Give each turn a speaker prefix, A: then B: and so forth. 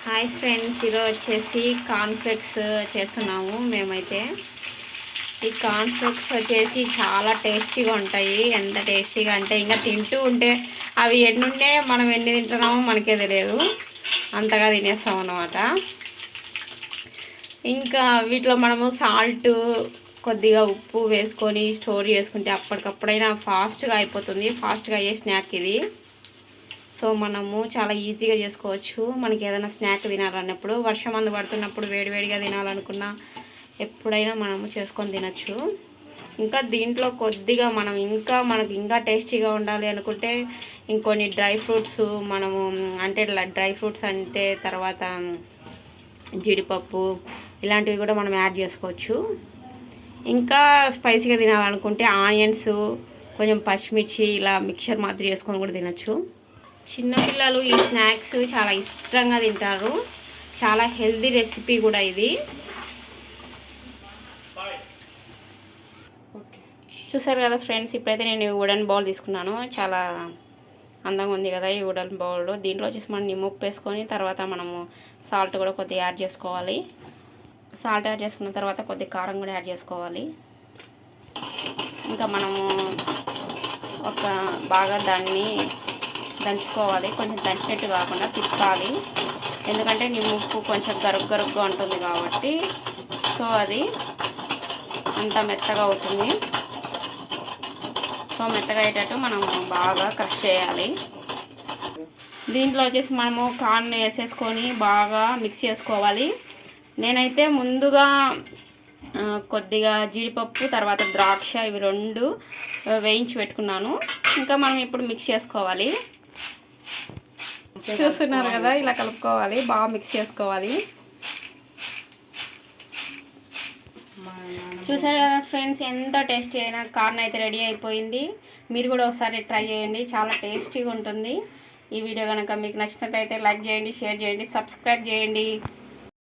A: Hi friends, ఈరోజు వచ్చేసి cornflakes చేస్తున్నాము మేమైతే. ఈ కార్న్ఫ్లెక్స్ వచ్చేసి చాలా టేస్టీగా ఉంటాయి. ఎంత టేస్టీగా అంటే ఇంకా తింటూ ఉంటే అవి ఎన్నుండే మనం ఎన్ని తింటున్నామో మనకే తెలియదు, అంతగా తినేస్తాం అన్నమాట. ఇంకా వీటిలో మనము సాల్ట్, కొద్దిగా ఉప్పు వేసుకొని స్టోర్ చేసుకుంటే అప్పటికప్పుడైనా ఫాస్ట్గా అయిపోతుంది. ఫాస్ట్గా అయ్యే స్నాక్ ఇది. సో మనము చాలా ఈజీగా చేసుకోవచ్చు. మనకి ఏదైనా స్నాక్ తినాలన్నప్పుడు, వర్షం అందు పడుతున్నప్పుడు వేడివేడిగా తినాలనుకున్నా ఎప్పుడైనా మనము చేసుకొని తినచ్చు. ఇంకా దీంట్లో కొద్దిగా మనకు ఇంకా టేస్టీగా ఉండాలి అనుకుంటే ఇంకొన్ని డ్రై ఫ్రూట్స్ మనము డ్రై ఫ్రూట్స్ అంటే తర్వాత జీడిపప్పు ఇలాంటివి కూడా మనం యాడ్ చేసుకోవచ్చు. ఇంకా స్పైసీగా తినాలనుకుంటే ఆనియన్స్, కొంచెం పచ్చిమిర్చి ఇలా మిక్చర్ మాదిరి చేసుకొని కూడా తినచ్చు. చిన్నపిల్లలు ఈ స్నాక్స్ చాలా ఇష్టంగా తింటారు. చాలా హెల్తీ రెసిపీ కూడా ఇది. చూసారు కదా ఫ్రెండ్స్, ఇప్పుడైతే నేను వుడెన్ బౌల్ తీసుకున్నాను. చాలా అందంగా ఉంది కదా ఈ వుడెన్ బౌల్. దీంట్లో వచ్చేసి మనం నిమ్మప్పు వేసుకొని తర్వాత మనము సాల్ట్ కూడా కొద్దిగా యాడ్ చేసుకోవాలి. సాల్ట్ యాడ్ చేసుకున్న తర్వాత కొద్దిగా కారం కూడా యాడ్ చేసుకోవాలి. ఇంకా మనము బాగా దాన్ని దంచుకోవాలి. కొంచెం దంచినట్టు కాకుండా తిప్పాలి, ఎందుకంటే నిమ్మప్పు కొంచెం గరుగ్గా ఉంటుంది కాబట్టి. సో అది అంత మెత్తగా అవుతుంది. సో మెత్తగా అయ్యేటట్టు మనం బాగా క్రష్ చేయాలి. దీంట్లో వచ్చేసి మనము కార్న్ వేసేసుకొని బాగా మిక్స్ చేసుకోవాలి. నేనైతే ముందుగా కొద్దిగా జీడిపప్పు, తర్వాత ద్రాక్ష ఇవి రెండు వేయించి పెట్టుకున్నాను. ఇంకా మనం ఇప్పుడు మిక్స్ చేసుకోవాలి. చూస్తున్నారు కదా, ఇలా కలుపుకోవాలి, బాగా మిక్స్ చేసుకోవాలి. చూసారు కదా ఫ్రెండ్స్, ఎంత టేస్టీ అయినా కార్న్ అయితే రెడీ అయిపోయింది. మీరు కూడా ఒకసారి ట్రై చేయండి, చాలా టేస్టీగా ఉంటుంది. ఈ వీడియో కనుక మీకు నచ్చినట్లయితే లైక్ చేయండి, షేర్ చేయండి, సబ్స్క్రైబ్ చేయండి.